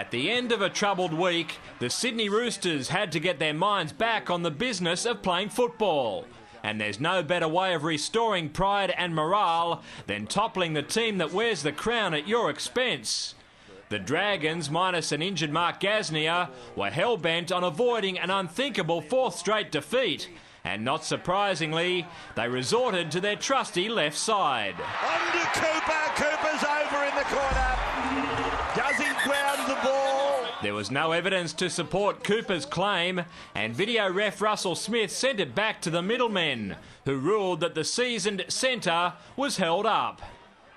At the end of a troubled week, the Sydney Roosters had to get their minds back on the business of playing football. And there's no better way of restoring pride and morale than toppling the team that wears the crown at your expense. The Dragons, minus an injured Mark Gasnier, were hell-bent on avoiding an unthinkable fourth straight defeat. And not surprisingly, they resorted to their trusty left side. On to Cooper. Cooper's over in the corner. Does he ground the ball? There was no evidence to support Cooper's claim, and video ref Russell Smith sent it back to the middlemen, who ruled that the seasoned centre was held up.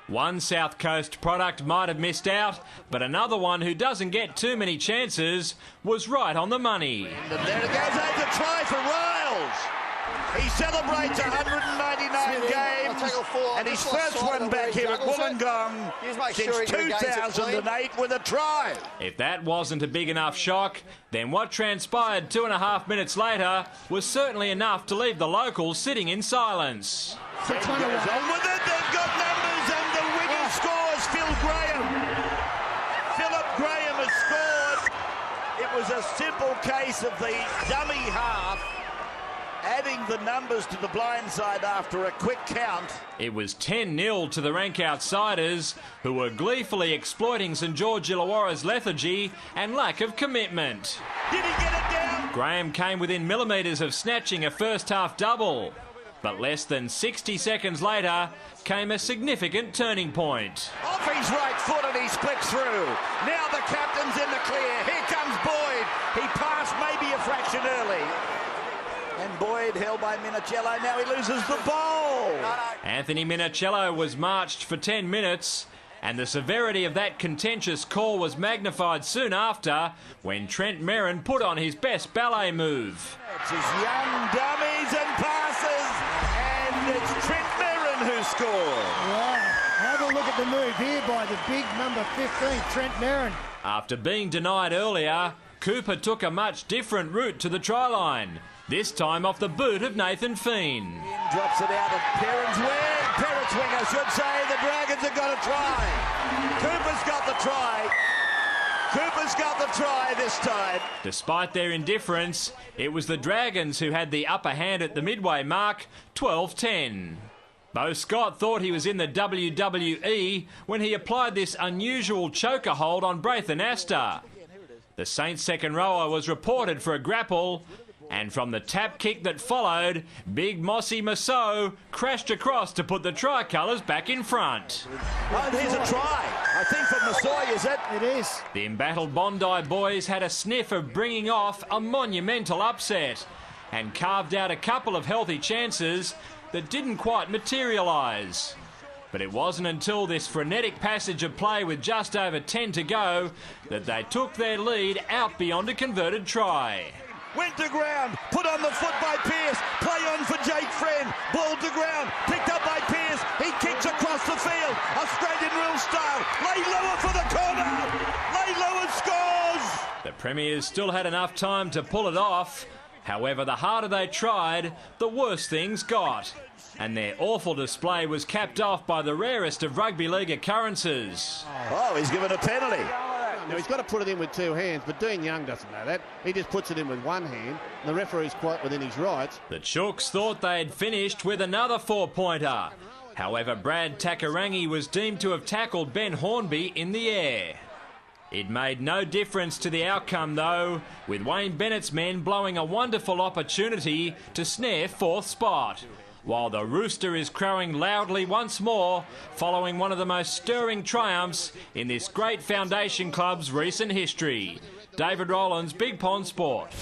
One South Coast product might have missed out, but another one who doesn't get too many chances was right on the money. And there it goes, that's a try for Riles. He celebrates 199 games, and his first one back here at Wollongong since 2008 with a try. If that wasn't a big enough shock, then what transpired 2.5 minutes later was certainly enough to leave the locals sitting in silence. Goes on with it, they've got numbers, and the winner scores, Phil Graham. Philip Graham has scored. It was a simple case of the dummy half adding the numbers to the blind side after a quick count. It was 10-0 to the rank outsiders, who were gleefully exploiting St George Illawarra's lethargy and lack of commitment. Did he get it down? Graham came within millimetres of snatching a first-half double, but less than 60 seconds later came a significant turning point. Off his right foot and he splits through. Now the captain's in the clear. Here comes Boyd. He passed maybe a fraction early. And Boyd held by Minicello. Now he loses the ball. Anthony Minicello was marched for 10 minutes, and the severity of that contentious call was magnified soon after when Trent Merrin put on his best ballet move. It's his young dummies and passes, and it's Trent Merrin who scores. Yeah, have a look at the move here by the big number 15, Trent Merrin. After being denied earlier, Cooper took a much different route to the try line, this time off the boot of Nathan Feen. Drops it out of Perrin's wing. Perrin's wing, I should say. The Dragons have got a try. Cooper's got the try. Cooper's got the try this time. Despite their indifference, it was the Dragons who had the upper hand at the midway mark, 12-10. Beau Scott thought he was in the WWE when he applied this unusual choker hold on Braithen Astor. The Saints' second rower was reported for a grapple, and from the tap kick that followed, Big Mossy Maso crashed across to put the tricolours back in front. Oh, there's a try. I think from Masoy, is it? It is. The embattled Bondi boys had a sniff of bringing off a monumental upset and carved out a couple of healthy chances that didn't quite materialise. But it wasn't until this frenetic passage of play with just over 10 to go that they took their lead out beyond a converted try. Went to ground, put on the foot by Pearce, play on for Jake Friend, ball to ground, picked up by Pearce, he kicks across the field, Australian rule style, lay lower for the corner, lay low and scores! The Premiers still had enough time to pull it off, however the harder they tried, the worse things got. And their awful display was capped off by the rarest of rugby league occurrences. Oh, he's given a penalty. Now, he's got to put it in with two hands, but Dean Young doesn't know that. He just puts it in with one hand, and the referee's quite within his rights. The Chooks thought they had finished with another four-pointer. However, Brad Takarangi was deemed to have tackled Ben Hornby in the air. It made no difference to the outcome, though, with Wayne Bennett's men blowing a wonderful opportunity to snare fourth spot, while the Rooster is crowing loudly once more, following one of the most stirring triumphs in this great foundation club's recent history. David Rowlands, Big Pond Sport.